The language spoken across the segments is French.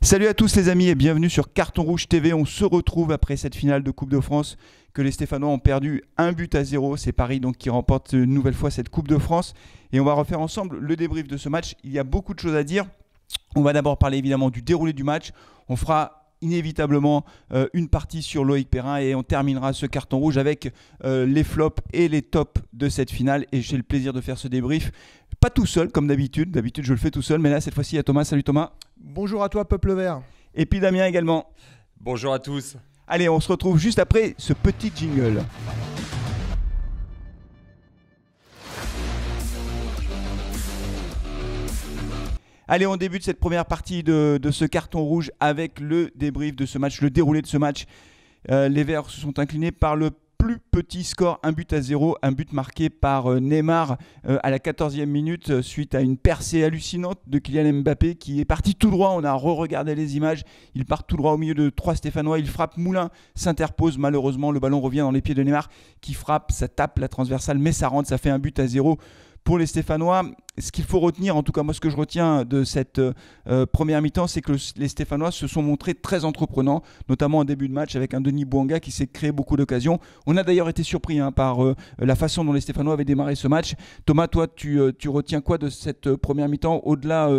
Salut à tous les amis et bienvenue sur Carton Rouge TV. On se retrouve après cette finale de Coupe de France que les Stéphanois ont perdu 1-0. C'est Paris donc qui remporte une nouvelle fois cette Coupe de France. Et on va refaire ensemble le débrief de ce match. Il y a beaucoup de choses à dire. On va d'abord parler évidemment du déroulé du match. On fera inévitablement une partie sur Loïc Perrin et on terminera ce carton rouge avec les flops et les tops de cette finale. Et j'ai le plaisir de faire ce débrief. Pas tout seul comme d'habitude. D'habitude je le fais tout seul. Mais là cette fois-ci il y a Thomas. Salut Thomas. Bonjour à toi, Peuple Vert. Et puis Damien également. Bonjour à tous. Allez, on se retrouve juste après ce petit jingle. Allez, on débute cette première partie de ce carton rouge avec le débrief de ce match, le déroulé de ce match. Les Verts se sont inclinés par le plus petit score, 1-0, un but marqué par Neymar à la 14e minute suite à une percée hallucinante de Kylian Mbappé qui est parti tout droit. On a re-regardé les images, il part tout droit au milieu de 3 Stéphanois, il frappe, Moulin s'interpose, malheureusement le ballon revient dans les pieds de Neymar qui frappe, ça tape la transversale mais ça rentre, ça fait 1-0 pour les Stéphanois. Ce qu'il faut retenir, en tout cas moi ce que je retiens de cette première mi-temps, c'est que les Stéphanois se sont montrés très entreprenants, notamment en début de match avec un Denis Bouanga qui s'est créé beaucoup d'occasions. On a d'ailleurs été surpris par la façon dont les Stéphanois avaient démarré ce match. Thomas, toi tu retiens quoi de cette première mi-temps, au-delà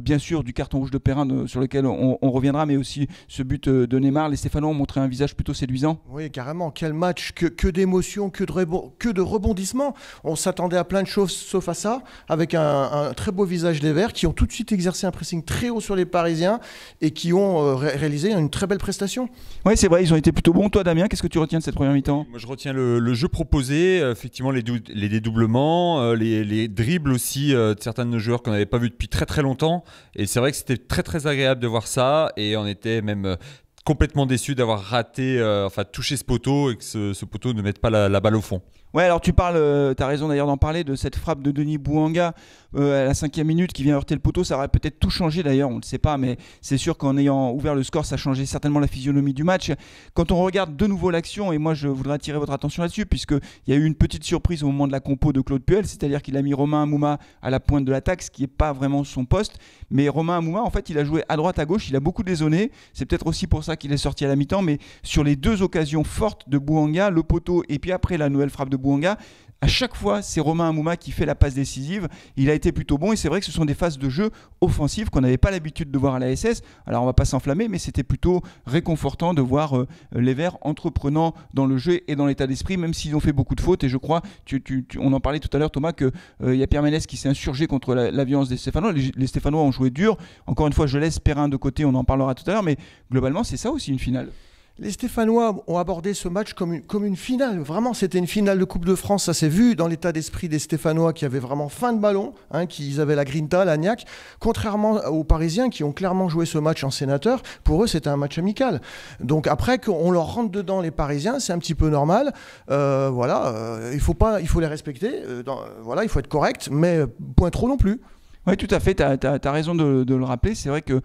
bien sûr du carton rouge de Perrin sur lequel on reviendra, mais aussi ce but de Neymar. Les Stéphanois ont montré un visage plutôt séduisant. Oui, carrément, quel match, que d'émotions, que de rebondissements. On s'attendait à plein de choses sauf à ça, avec un très beau visage des Verts qui ont tout de suite exercé un pressing très haut sur les Parisiens et qui ont réalisé une très belle prestation. Oui, c'est vrai, ils ont été plutôt bons. Toi, Damien, qu'est-ce que tu retiens de cette première mi-temps ? Moi, je retiens le jeu proposé, effectivement les dédoublements, les dribbles aussi de certains de nos joueurs qu'on n'avait pas vus depuis très très longtemps. Et c'est vrai que c'était très très agréable de voir ça et on était même complètement déçus d'avoir raté, touché ce poteau et que ce poteau ne mette pas la balle au fond. Ouais, alors tu parles, tu as raison d'ailleurs d'en parler, de cette frappe de Denis Bouanga à la 5e minute qui vient heurter le poteau. Ça aurait peut-être tout changé d'ailleurs, on ne le sait pas, mais c'est sûr qu'en ayant ouvert le score, ça changeait certainement la physionomie du match. Quand on regarde de nouveau l'action, et moi je voudrais attirer votre attention là-dessus, puisqu'il y a eu une petite surprise au moment de la compo de Claude Puel, c'est-à-dire qu'il a mis Romain Amouma à la pointe de l'attaque, ce qui n'est pas vraiment son poste. Mais Romain Amouma, en fait, il a joué à droite, à gauche, il a beaucoup dézonné. C'est peut-être aussi pour ça qu'il est sorti à la mi-temps, mais sur les deux occasions fortes de Bouanga, le poteau et puis après la nouvelle frappe de Bouanga, à chaque fois, c'est Romain Amouma qui fait la passe décisive. Il a été plutôt bon et c'est vrai que ce sont des phases de jeu offensives qu'on n'avait pas l'habitude de voir à la SS. Alors on ne va pas s'enflammer, mais c'était plutôt réconfortant de voir les Verts entreprenants dans le jeu et dans l'état d'esprit, même s'ils ont fait beaucoup de fautes. Et je crois, on en parlait tout à l'heure Thomas, qu'il y a Pierre Ménès qui s'est insurgé contre la violence des Stéphanois. Les Stéphanois ont joué dur. Encore une fois, je laisse Perrin de côté, on en parlera tout à l'heure, mais globalement c'est ça aussi une finale. Les Stéphanois ont abordé ce match comme une finale. Vraiment, c'était une finale de Coupe de France. Ça s'est vu dans l'état d'esprit des Stéphanois qui avaient vraiment faim de ballon, qu'ils avaient la grinta, la niaque. Contrairement aux Parisiens qui ont clairement joué ce match en sénateur, pour eux, c'était un match amical. Donc après qu'on leur rentre dedans, les Parisiens, c'est un petit peu normal. Il faut les respecter. Il faut être correct, mais point trop non plus. Oui, tout à fait, tu as raison de le rappeler. C'est vrai que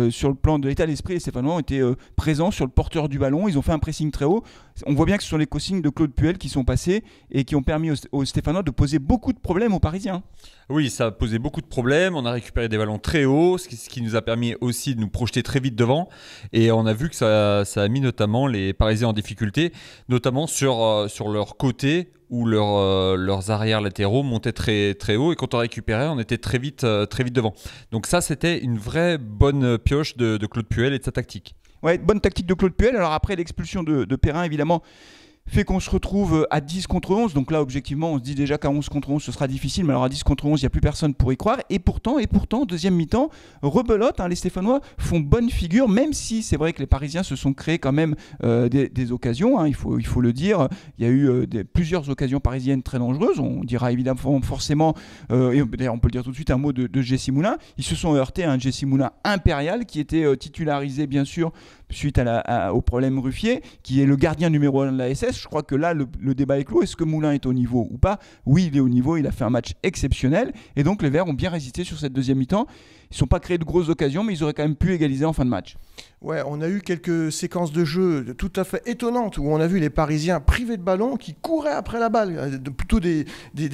sur le plan de l'état d'esprit, les Stéphanois ont été présents sur le porteur du ballon. Ils ont fait un pressing très haut. On voit bien que ce sont les consignes de Claude Puel qui sont passées et qui ont permis aux Stéphanois de poser beaucoup de problèmes aux Parisiens. Oui, ça a posé beaucoup de problèmes. On a récupéré des ballons très hauts, ce qui nous a permis aussi de nous projeter très vite devant. Et on a vu que ça a mis notamment les Parisiens en difficulté, notamment sur leur côté où leurs arrières latéraux montaient très, très haut. Et quand on récupérait, on était très vite devant. Donc ça, c'était une vraie bonne pioche de Claude Puel et de sa tactique. Ouais, bonne tactique de Claude Puel. Alors après l'expulsion de Perrin, évidemment, fait qu'on se retrouve à 10 contre 11. Donc là, objectivement, on se dit déjà qu'à 11 contre 11, ce sera difficile. Mais alors à 10 contre 11, il n'y a plus personne pour y croire. Et pourtant, deuxième mi-temps, rebelote. Les Stéphanois font bonne figure, même si c'est vrai que les Parisiens se sont créés quand même des occasions. Il faut le dire. Il y a eu plusieurs occasions parisiennes très dangereuses. On dira évidemment forcément, et d'ailleurs on peut le dire tout de suite, un mot de Jesse Moulin. Ils se sont heurtés à un Jesse Moulin impérial qui était titularisé bien sûr suite au problème Ruffier, qui est le gardien numéro 1 de la SS. Je crois que là, le débat est clos. Est-ce que Moulin est au niveau ou pas ? Oui, il est au niveau. Il a fait un match exceptionnel. Et donc, les Verts ont bien résisté sur cette deuxième mi-temps. Ils ne sont pas créés de grosses occasions, mais ils auraient quand même pu égaliser en fin de match. Ouais, on a eu quelques séquences de jeu tout à fait étonnantes où on a vu les Parisiens privés de ballon qui couraient après la balle. Plutôt des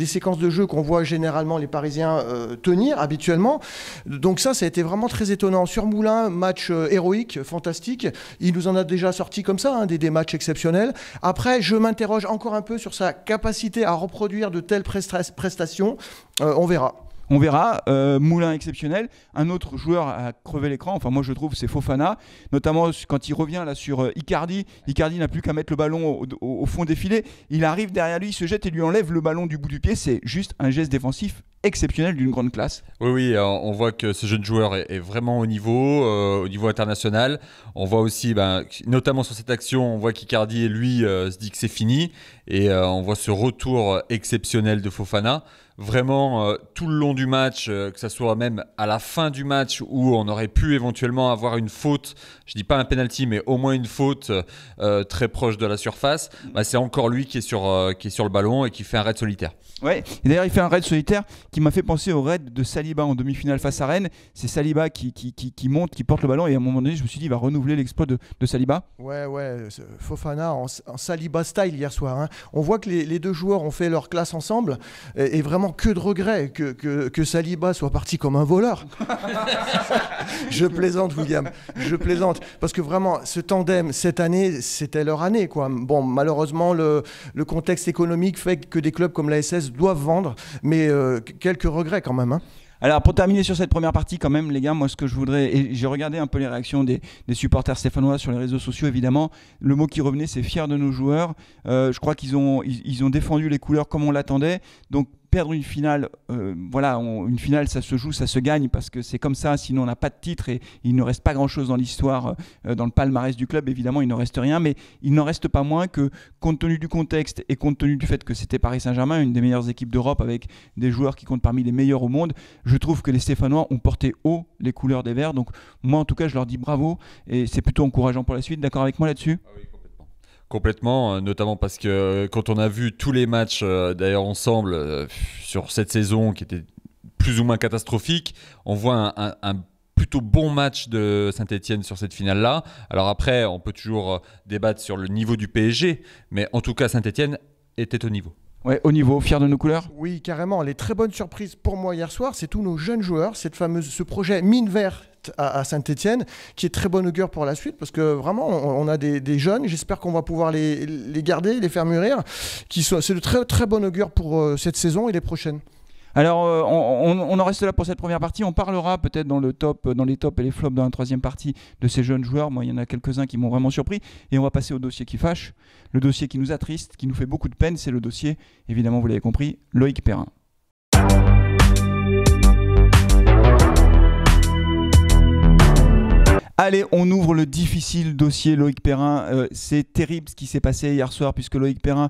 séquences de jeu qu'on voit généralement les Parisiens tenir habituellement. Donc ça a été vraiment très étonnant. Sur Moulin, match héroïque, fantastique. Il nous en a déjà sorti comme ça, hein, des matchs exceptionnels. Après, je m'interroge encore un peu sur sa capacité à reproduire de telles prestations. On verra. On verra. Moulin exceptionnel. Un autre joueur a crevé l'écran. Enfin, moi, je trouve, c'est Fofana. Notamment quand il revient là sur Icardi. Icardi n'a plus qu'à mettre le ballon au fond des filets. Il arrive derrière lui, il se jette et lui enlève le ballon du bout du pied. C'est juste un geste défensif exceptionnel d'une grande classe. Oui, on voit que ce jeune joueur est vraiment au niveau international. On voit aussi, notamment sur cette action, on voit qu'Icardi, lui, se dit que c'est fini. Et on voit ce retour exceptionnel de Fofana. Vraiment, tout le long du match, que ce soit même à la fin du match où on aurait pu éventuellement avoir une faute, je ne dis pas un penalty, mais au moins une faute très proche de la surface, c'est encore lui qui est sur le ballon et qui fait un raid solitaire. Ouais, et d'ailleurs il fait un raid solitaire qui m'a fait penser au raid de Saliba en demi-finale face à Rennes. C'est Saliba qui monte, qui porte le ballon, et à un moment donné je me suis dit il va renouveler l'exploit de Saliba. Ouais, Fofana en Saliba style hier soir, hein. On voit que les deux joueurs ont fait leur classe ensemble, et vraiment que de regrets que Saliba soit parti comme un voleur. Je plaisante, William, je plaisante, parce que vraiment ce tandem cette année c'était leur année, quoi. Bon, malheureusement le contexte économique fait que des clubs comme la SS doivent vendre, mais quelques regrets quand même, hein. Alors pour terminer sur cette première partie quand même les gars, moi ce que je voudrais, et j'ai regardé un peu les réactions des supporters stéphanois sur les réseaux sociaux évidemment, le mot qui revenait c'est fier de nos joueurs. Je crois qu'ils ont défendu les couleurs comme on l'attendait, donc perdre une finale, une finale ça se joue, ça se gagne parce que c'est comme ça, sinon on n'a pas de titre et il ne reste pas grand chose dans l'histoire, dans le palmarès du club évidemment il ne reste rien, mais il n'en reste pas moins que compte tenu du contexte et compte tenu du fait que c'était Paris Saint-Germain, une des meilleures équipes d'Europe avec des joueurs qui comptent parmi les meilleurs au monde, je trouve que les Stéphanois ont porté haut les couleurs des Verts, donc moi en tout cas je leur dis bravo et c'est plutôt encourageant pour la suite. D'accord avec moi là-dessus ? Ah oui, complètement, notamment parce que quand on a vu tous les matchs d'ailleurs ensemble sur cette saison qui était plus ou moins catastrophique, on voit un plutôt bon match de Saint-Etienne sur cette finale-là. Alors après, on peut toujours débattre sur le niveau du PSG, mais en tout cas Saint-Etienne était au niveau. Ouais, au niveau, fier de nos couleurs ? Oui, carrément. Les très bonnes surprises pour moi hier soir, c'est tous nos jeunes joueurs, ce projet mine verte à Saint-Etienne, qui est très bon augure pour la suite, parce que vraiment, on a des jeunes, j'espère qu'on va pouvoir les garder, les faire mûrir, c'est de très, très bon augure pour cette saison et les prochaines. Alors, on en reste là pour cette première partie. On parlera peut-être dans les tops et les flops dans la troisième partie de ces jeunes joueurs. Moi, il y en a quelques-uns qui m'ont vraiment surpris. Et on va passer au dossier qui fâche, le dossier qui nous attriste, qui nous fait beaucoup de peine. C'est le dossier, évidemment, vous l'avez compris, Loïc Perrin. Allez, on ouvre le difficile dossier Loïc Perrin. C'est terrible ce qui s'est passé hier soir, puisque Loïc Perrin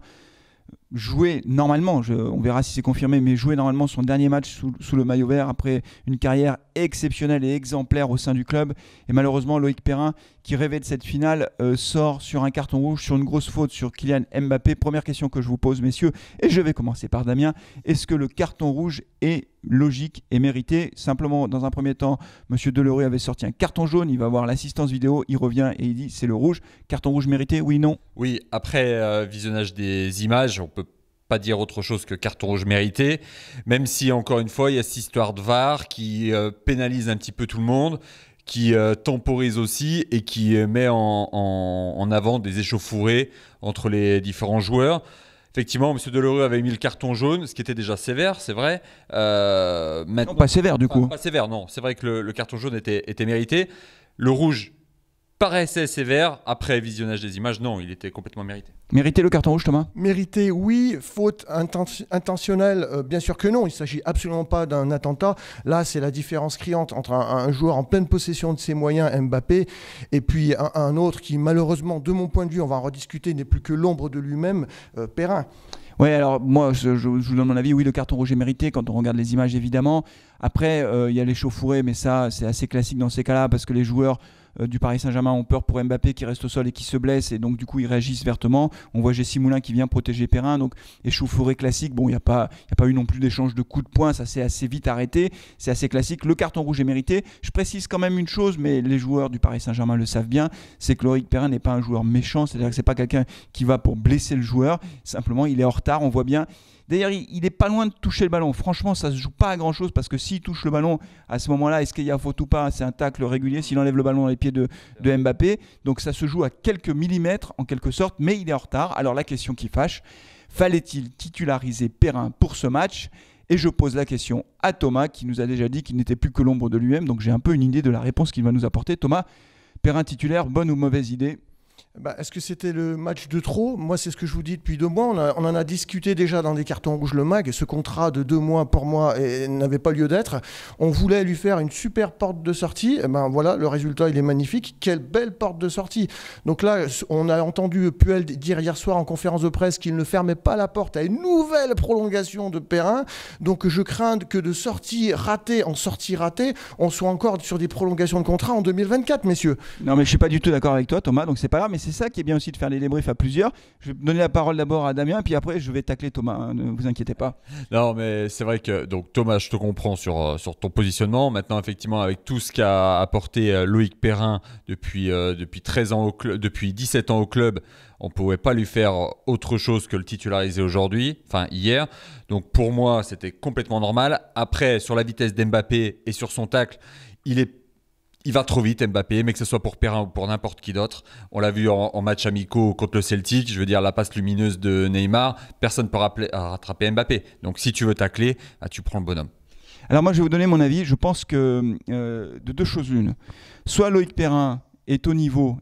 jouait normalement, on verra si c'est confirmé, mais jouait normalement son dernier match sous le maillot vert après une carrière exceptionnelle et exemplaire au sein du club. Et malheureusement, Loïc Perrin, qui rêvait de cette finale, sort sur un carton rouge, sur une grosse faute sur Kylian Mbappé. Première question que je vous pose, messieurs, et je vais commencer par Damien. Est-ce que le carton rouge est logique et mérité? Simplement, dans un premier temps, M. Delerue avait sorti un carton jaune, il va voir l'assistance vidéo, il revient et il dit c'est le rouge. Carton rouge mérité, oui, non? Oui, après visionnage des images, on peut pas dire autre chose que carton rouge mérité, même si encore une fois il y a cette histoire de VAR qui pénalise un petit peu tout le monde, qui temporise aussi et qui met en avant des échauffourées entre les différents joueurs. Effectivement, M. Delerue avait mis le carton jaune, ce qui était déjà sévère, c'est vrai. Maintenant, non, pas sévère du coup. Pas sévère, non. C'est vrai que le carton jaune était mérité. Le rouge paraissait sévère. Après visionnage des images, non, il était complètement mérité. Mérité le carton rouge, Thomas? Mérité, oui. Faute intentionnelle, bien sûr que non. Il ne s'agit absolument pas d'un attentat. Là, c'est la différence criante entre un joueur en pleine possession de ses moyens, Mbappé, et puis un autre qui, malheureusement, de mon point de vue, on va en rediscuter, n'est plus que l'ombre de lui-même, Perrin. Oui, alors moi, je vous donne mon avis. Oui, le carton rouge est mérité quand on regarde les images, évidemment. Après, il y a l'échauffourée, mais ça, c'est assez classique dans ces cas-là, parce que les joueurs du Paris Saint-Germain ont peur pour Mbappé qui reste au sol et qui se blesse, et donc du coup ils réagissent vertement. On voit Jessie Moulin qui vient protéger Perrin, donc échauffourée classique. Bon, il n'y a pas eu non plus d'échange de coups de poing, ça s'est assez vite arrêté, c'est assez classique. Le carton rouge est mérité. Je précise quand même une chose, mais les joueurs du Paris Saint-Germain le savent bien, c'est que Loïc Perrin n'est pas un joueur méchant, c'est-à-dire que c'est pas quelqu'un qui va pour blesser le joueur, simplement il est en retard, on voit bien. D'ailleurs, il n'est pas loin de toucher le ballon. Franchement, ça ne se joue pas à grand-chose parce que s'il touche le ballon, à ce moment-là, est-ce qu'il y a faute ou pas? C'est un tacle régulier s'il enlève le ballon dans les pieds de Mbappé. Donc ça se joue à quelques millimètres en quelque sorte, mais il est en retard. Alors la question qui fâche, fallait-il titulariser Perrin pour ce match? Et je pose la question à Thomas qui nous a déjà dit qu'il n'était plus que l'ombre de lui-même. Donc j'ai un peu une idée de la réponse qu'il va nous apporter. Thomas, Perrin titulaire, bonne ou mauvaise idée? Est-ce que c'était le match de trop? Moi, c'est ce que je vous dis depuis 2 mois. On en a discuté déjà dans des cartons rouges le MAG. Ce contrat de 2 mois pour moi n'avait pas lieu d'être. On voulait lui faire une super porte de sortie. Voilà, le résultat, il est magnifique. Quelle belle porte de sortie. Donc là, on a entendu Puel dire hier soir en conférence de presse qu'il ne fermait pas la porte à une nouvelle prolongation de Perrin. Donc je crains que de sortie ratée en sortie ratée, on soit encore sur des prolongations de contrat en 2024, messieurs. Non, mais je ne suis pas du tout d'accord avec toi, Thomas. Donc c'est pas grave, mais c'est ça qui est bien aussi de faire les débriefs à plusieurs. Je vais donner la parole d'abord à Damien, puis après je vais tacler Thomas, hein, ne vous inquiétez pas. Non, mais c'est vrai que donc Thomas, je te comprends sur ton positionnement. Maintenant, effectivement, avec tout ce qu'a apporté Loïc Perrin depuis 13 ans depuis 17 ans au club, on ne pouvait pas lui faire autre chose que le titulariser aujourd'hui, enfin hier. Donc pour moi, c'était complètement normal. Après, sur la vitesse d'Mbappé et sur son tacle, il va trop vite Mbappé, mais que ce soit pour Perrin ou pour n'importe qui d'autre. On l'a vu en match amicaux contre le Celtic, je veux dire la passe lumineuse de Neymar, personne ne peut rattraper Mbappé. Donc si tu veux tacler, tu prends le bonhomme. Alors moi je vais vous donner mon avis, je pense que de 2 choses l'une. Soit Loïc Perrin était au niveau,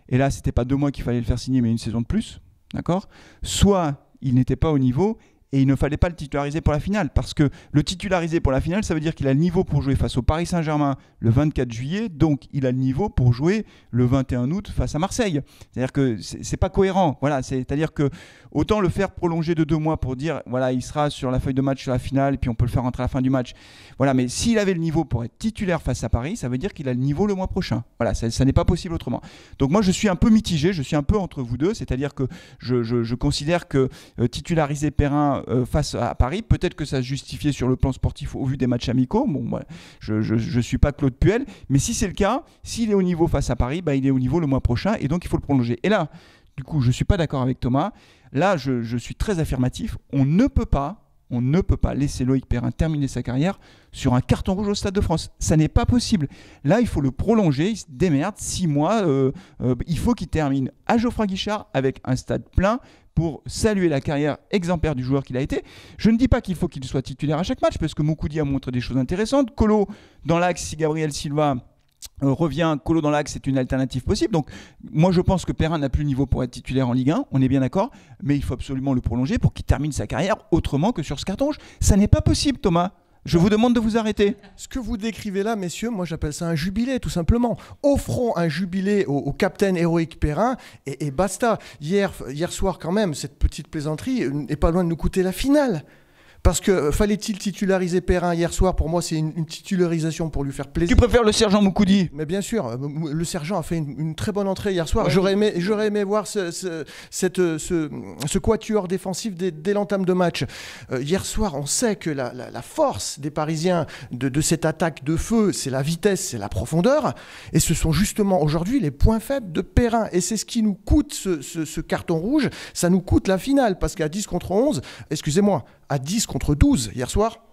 et là c'était pas 2 mois qu'il fallait le faire signer, mais une saison de plus, d'accord? Soit il n'était pas au niveau, et il ne fallait pas le titulariser pour la finale, parce que le titulariser pour la finale, ça veut dire qu'il a le niveau pour jouer face au Paris Saint-Germain le 24 juillet, donc il a le niveau pour jouer le 21 août face à Marseille. C'est-à-dire que c'est pas cohérent. Voilà, c'est-à-dire que autant le faire prolonger de 2 mois pour dire, voilà, il sera sur la feuille de match sur la finale, et puis on peut le faire rentrer à la fin du match. Voilà, mais s'il avait le niveau pour être titulaire face à Paris, ça veut dire qu'il a le niveau le mois prochain. Voilà, ça n'est pas possible autrement. Donc moi, je suis un peu mitigé, je suis un peu entre vous deux, c'est-à-dire que je considère que titulariser Perrin face à Paris, peut-être que ça se justifiait sur le plan sportif au vu des matchs amicaux. Bon, ouais, je suis pas Claude Puel, mais si c'est le cas, s'il est au niveau face à Paris, il est au niveau le mois prochain et donc il faut le prolonger. Et là, du coup, je suis pas d'accord avec Thomas. Là, je suis très affirmatif. On ne peut pas laisser Loïc Perrin terminer sa carrière sur un carton rouge au Stade de France. Ça n'est pas possible. Là, il faut le prolonger. Il se démerde 6 mois. Il faut qu'il termine à Geoffroy Guichard avec un stade plein pour saluer la carrière exemplaire du joueur qu'il a été. Je ne dis pas qu'il faut qu'il soit titulaire à chaque match, parce que Moukoudi a montré des choses intéressantes. Kolo dans l'axe, si Gabriel Silva revient, Kolo dans l'axe, c'est une alternative possible. Donc moi je pense que Perrin n'a plus le niveau pour être titulaire en Ligue 1, on est bien d'accord, mais il faut absolument le prolonger pour qu'il termine sa carrière autrement que sur ce carton rouge. Ça n'est pas possible, Thomas. Je vous demande de vous arrêter. Ce que vous décrivez là, messieurs, moi j'appelle ça un jubilé, tout simplement. Offrons un jubilé au capitaine héroïque Perrin et basta. Hier soir, quand même, cette petite plaisanterie n'est pas loin de nous coûter la finale. Parce que fallait-il titulariser Perrin hier soir? Pour moi, c'est une titularisation pour lui faire plaisir. Tu préfères le sergent Moukoudi? Mais bien sûr, le sergent a fait une très bonne entrée hier soir. Ouais. J'aurais aimé voir ce quatuor défensif dès l'entame de match. Hier soir, on sait que la force des Parisiens de cette attaque de feu, c'est la vitesse, c'est la profondeur. Et ce sont justement aujourd'hui les points faibles de Perrin. Et c'est ce qui nous coûte ce carton rouge. Ça nous coûte la finale. Parce qu'à 10 contre 11, excusez-moi, à 10 contre 12 hier soir,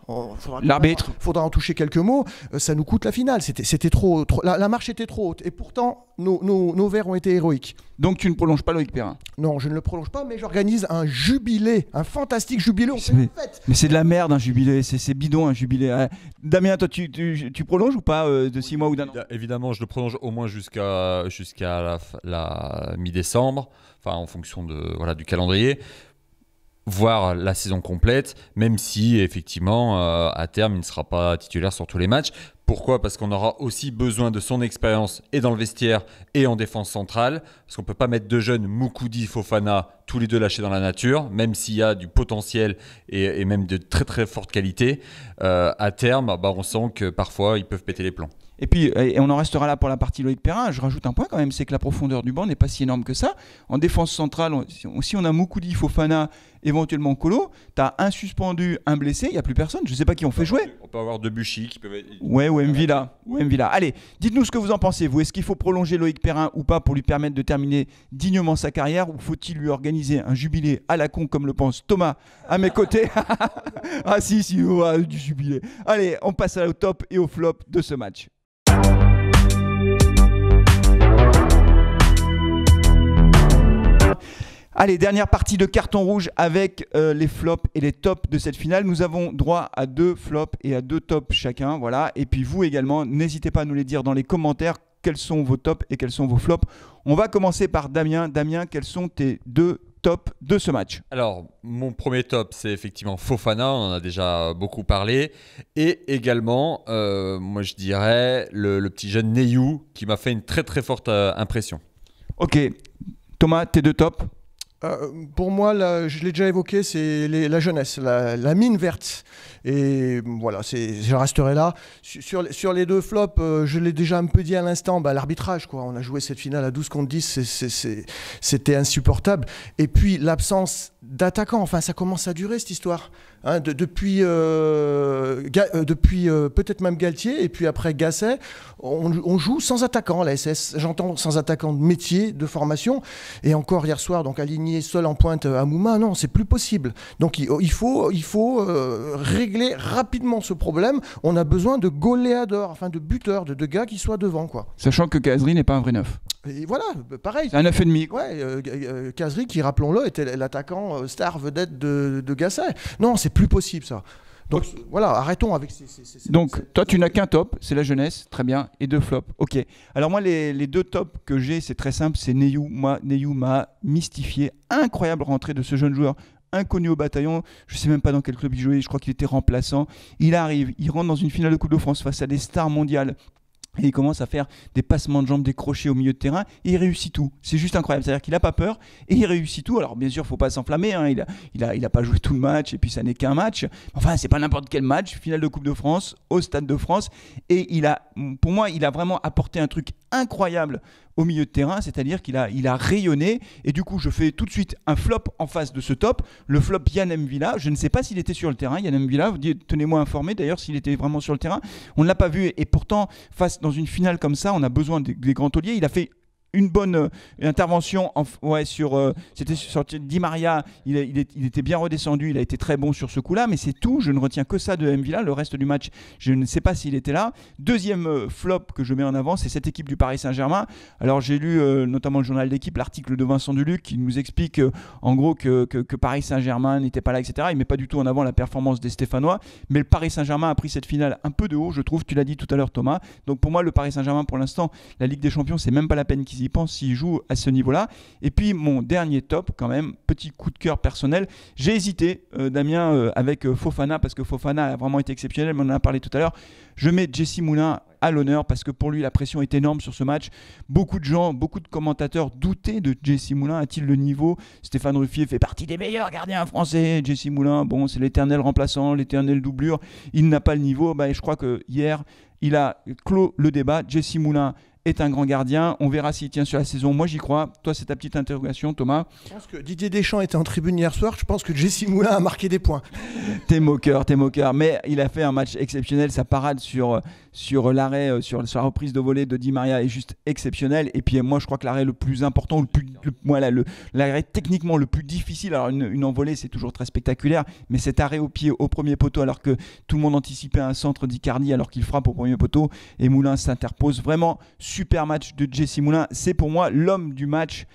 l'arbitre, faudra en toucher quelques mots, ça nous coûte la finale. C'était trop la marche était trop haute et pourtant nos verts ont été héroïques. Donc tu ne prolonges pas Loïc Perrin? Non, je ne le prolonge pas, mais j'organise un jubilé, un fantastique jubilé. Mais c'est de la merde un jubilé, c'est bidon un jubilé. Damien, toi tu prolonges ou pas de 6 mois ou d'un an? Évidemment, je le prolonge au moins jusqu'à la mi-décembre, enfin en fonction du calendrier. Voir la saison complète, même si effectivement à terme il ne sera pas titulaire sur tous les matchs. Pourquoi? Parce qu'on aura aussi besoin de son expérience et dans le vestiaire et en défense centrale, parce qu'on ne peut pas mettre 2 jeunes, Moukoudi, Fofana, tous les 2 lâchés dans la nature, même s'il y a du potentiel et même de très très forte qualité. À terme, on sent que parfois ils peuvent péter les plombs. Et puis, et on en restera là pour la partie Loïc Perrin. Je rajoute un point quand même, c'est que la profondeur du banc n'est pas si énorme que ça. En défense centrale, si on a Moukoudi, Fofana, éventuellement Kolo, tu as un suspendu, un blessé, il n'y a plus personne. Je ne sais pas qui on fait jouer. On peut avoir Debuchy qui peuvent être... Ouais, ou Mvila. Allez, dites-nous ce que vous en pensez, vous. Est-ce qu'il faut prolonger Loïc Perrin ou pas pour lui permettre de terminer dignement sa carrière, ou faut-il lui organiser un jubilé à la con comme le pense Thomas à mes côtés? Ah si, du jubilé. Allez, on passe au top et au flop de ce match. Allez, dernière partie de carton rouge avec les flops et les tops de cette finale. Nous avons droit à 2 flops et à 2 tops chacun. Voilà. Et puis vous également, n'hésitez pas à nous les dire dans les commentaires quels sont vos tops et quels sont vos flops. On va commencer par Damien. Damien, quels sont tes 2 tops de ce match? Alors, mon premier top, c'est effectivement Fofana, on en a déjà beaucoup parlé. Et également, moi je dirais le petit jeune Neyou qui m'a fait une très très forte impression. Ok. Thomas, tes 2 tops? Pour moi, je l'ai déjà évoqué, c'est la jeunesse, la mine verte. Et voilà, je resterai là. Sur les 2 flops, je l'ai déjà un peu dit à l'instant, l'arbitrage, quoi. On a joué cette finale à 12 contre 10, c'était insupportable. Et puis l'absence d'attaquants, enfin ça commence à durer cette histoire. Hein, depuis peut-être même Galtier, et puis après Gasset, on joue sans attaquant, la SS. J'entends sans attaquant de métier, de formation. Et encore hier soir, donc aligné seul en pointe à Mouma, non, c'est plus possible. Donc il faut régler rapidement ce problème. On a besoin de goléadors, enfin de buteurs, de gars qui soient devant, quoi. Sachant que Kazri n'est pas un vrai neuf. Et voilà, pareil. C'est un 9,5. Ouais, Kazri, qui, rappelons-le, était l'attaquant star vedette de Gasset. Non, c'est plus possible, ça. Donc voilà, arrêtons avec ces Donc toi, tu n'as qu'un top, c'est la jeunesse, très bien, et 2 flops. Ok. Alors moi, les 2 tops que j'ai, c'est très simple, c'est Neyou. Moi, Neyou m'a mystifié. Incroyable rentrée de ce jeune joueur inconnu au bataillon. Je ne sais même pas dans quel club il jouait, je crois qu'il était remplaçant. Il arrive, il rentre dans une finale de Coupe de France face à des stars mondiales. Et il commence à faire des passements de jambes, des crochets au milieu de terrain, et il réussit tout. C'est juste incroyable. C'est-à-dire qu'il n'a pas peur et il réussit tout. Alors bien sûr, il ne faut pas s'enflammer. Hein. Il a pas joué tout le match, et puis ça n'est qu'un match. Enfin, c'est pas n'importe quel match. Finale de Coupe de France, au Stade de France. Et pour moi, il a vraiment apporté un truc incroyable au milieu de terrain, c'est-à-dire qu'il a rayonné. Et du coup, je fais tout de suite un flop en face de ce top. Le flop Yann Mvila. Je ne sais pas s'il était sur le terrain, Yann Mvila. Tenez-moi informé d'ailleurs s'il était vraiment sur le terrain. On ne l'a pas vu. Et pourtant, dans une finale comme ça, on a besoin des grands tauliers. Il a fait une bonne intervention c'était sur Di Maria, il était bien redescendu, il a été très bon sur ce coup-là, mais c'est tout, je ne retiens que ça de Mvila. Le reste du match, je ne sais pas s'il était là. Deuxième flop que je mets en avant, c'est cette équipe du Paris Saint-Germain. Alors j'ai lu notamment le journal d'équipe, l'article de Vincent Duluc qui nous explique en gros que Paris Saint-Germain n'était pas là, etc. Il ne met pas du tout en avant la performance des Stéphanois, mais le Paris Saint-Germain a pris cette finale un peu de haut, je trouve, tu l'as dit tout à l'heure Thomas. Donc pour moi, le Paris Saint-Germain, pour l'instant, la Ligue des Champions, c'est même pas la peine qu'ils y pensent s'ils jouent à ce niveau-là. Et puis mon dernier top, quand même, petit coup de cœur personnel. J'ai hésité, Damien, avec Fofana, parce que Fofana a vraiment été exceptionnel, mais on en a parlé tout à l'heure. Je mets Jesse Moulin à l'honneur parce que pour lui, la pression est énorme sur ce match. Beaucoup de commentateurs doutaient de Jesse Moulin. A-t-il le niveau? Stéphane Ruffier fait partie des meilleurs gardiens français. Jesse Moulin, bon, c'est l'éternel remplaçant, l'éternel doublure. Il n'a pas le niveau. Et je crois que hier, il a clos le débat. Jesse Moulin est un grand gardien. On verra s'il tient sur la saison. Moi, j'y crois. Toi, c'est ta petite interrogation, Thomas. Je pense que Didier Deschamps était en tribune hier soir. Je pense que Jesse Moulin a marqué des points. T'es moqueur. Mais il a fait un match exceptionnel. Sa parade sur l'arrêt, sur la reprise de volée de Di Maria est juste exceptionnelle. Et puis, moi, je crois que l'arrêt le plus important, l'arrêt techniquement le plus difficile. Alors, une envolée, c'est toujours très spectaculaire. Mais cet arrêt au pied, au premier poteau, alors que tout le monde anticipait un centre d'Icardi, alors qu'il frappe au premier poteau. Et Moulin s'interpose. Vraiment, super match de Jesse Moulin. C'est pour moi l'homme du match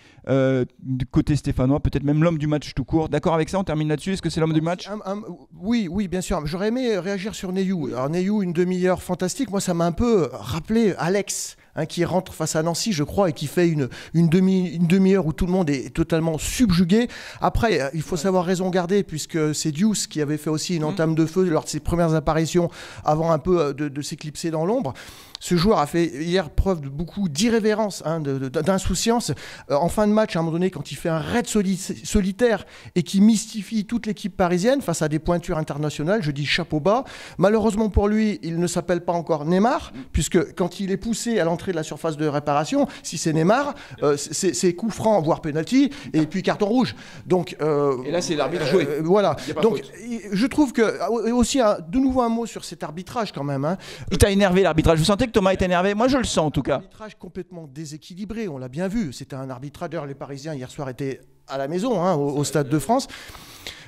du côté stéphanois, peut-être même l'homme du match tout court. D'accord avec ça? On termine là-dessus. Est-ce que c'est l'homme du match? Oui, bien sûr. J'aurais aimé réagir sur Neyou. Alors Neyou, une demi-heure fantastique. Moi, ça m'a un peu rappelé Alex, qui rentre face à Nancy, je crois, et qui fait une demi-heure où tout le monde est totalement subjugué. Après, il faut savoir raison garder, puisque c'est Diouf qui avait fait aussi une entame de feu lors de ses premières apparitions, avant un peu de s'éclipser dans l'ombre. Ce joueur a fait hier preuve de beaucoup d'irrévérence, hein, d'insouciance. En fin de match, à un moment donné, quand il fait un raid solitaire et qui mystifie toute l'équipe parisienne face à des pointures internationales, je dis chapeau bas. Malheureusement pour lui, il ne s'appelle pas encore Neymar, puisque quand il est poussé à l'entrée de la surface de réparation, si c'est Neymar, c'est coup franc, voire penalty, et puis carton rouge. Donc, et là, c'est l'arbitre joué. Voilà. Donc, je trouve que, aussi, de nouveau un mot sur cet arbitrage quand même. Hein. Il t'a énervé l'arbitrage. Vous sentez que Thomas est énervé? Moi, je le sens en tout cas. Un arbitrage complètement déséquilibré, on l'a bien vu. C'était un arbitrage. D'ailleurs, les Parisiens hier soir étaient à la maison, hein, au Stade de France.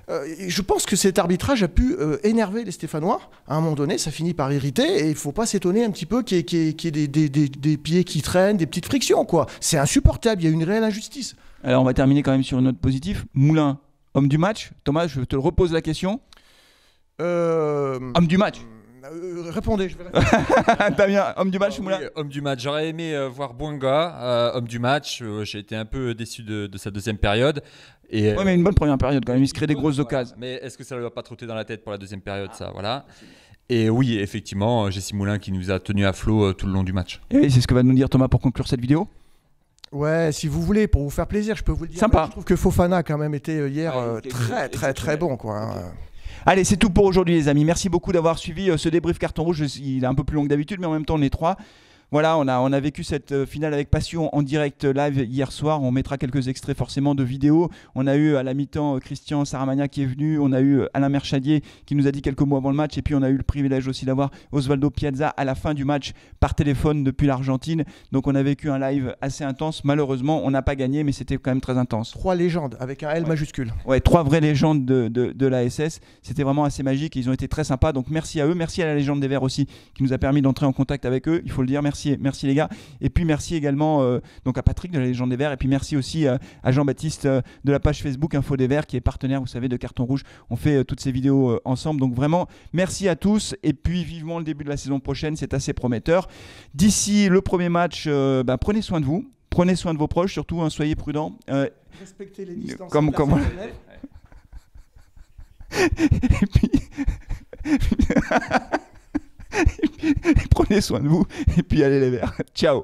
Je pense que cet arbitrage a pu énerver les Stéphanois. À un moment donné, ça finit par irriter et il ne faut pas s'étonner un petit peu qu'il y ait des pieds qui traînent, des petites frictions, quoi. C'est insupportable, il y a une réelle injustice. Alors, on va terminer quand même sur une note positive. Moulin, homme du match. Thomas, je te repose la question. Homme du match. Répondez, je vais répondre. Damien, homme du match, Moulin. Oui, homme du match. J'aurais aimé voir Bouanga, homme du match. J'ai été un peu déçu de sa deuxième période. Oui, mais une bonne première période quand même. Il se crée des grosses occasions. Mais est-ce que ça ne lui a pas trotté dans la tête pour la deuxième période, ça, voilà. Et oui, effectivement, Jessie Moulin qui nous a tenu à flot tout le long du match. Et c'est ce que va nous dire Thomas pour conclure cette vidéo. Ouais, si vous voulez, pour vous faire plaisir, je peux vous le dire. Sympa. Je trouve que Fofana a quand même été hier très bon, quoi. Hein. Allez, c'est tout pour aujourd'hui les amis. Merci beaucoup d'avoir suivi ce débrief carton rouge. Il est un peu plus long que d'habitude, mais en même temps on est trois. Voilà, on a vécu cette finale avec passion en direct live hier soir. On mettra quelques extraits forcément de vidéos. On a eu à la mi-temps Christian Saramagna qui est venu. On a eu Alain Merchadier qui nous a dit quelques mots avant le match. Et puis on a eu le privilège aussi d'avoir Osvaldo Piazza à la fin du match par téléphone depuis l'Argentine. Donc on a vécu un live assez intense. Malheureusement, on n'a pas gagné, mais c'était quand même très intense. 3 légendes avec un L majuscule. Ouais, 3 vraies légendes de la SS. C'était vraiment assez magique. Ils ont été très sympas. Donc merci à eux. Merci à la légende des Verts aussi qui nous a permis d'entrer en contact avec eux. Il faut le dire. Merci les gars. Et puis merci également donc à Patrick de la Légende des Verts. Et puis merci aussi à Jean-Baptiste de la page Facebook Info des Verts qui est partenaire, vous savez, de Carton Rouge. On fait toutes ces vidéos ensemble. Donc vraiment, merci à tous. Et puis vivement le début de la saison prochaine. C'est assez prometteur. D'ici le premier match, prenez soin de vous. Prenez soin de vos proches, surtout, hein, soyez prudents. Respectez les distances. Comme... Et puis... Prenez soin de vous et puis allez les Verts. Ciao.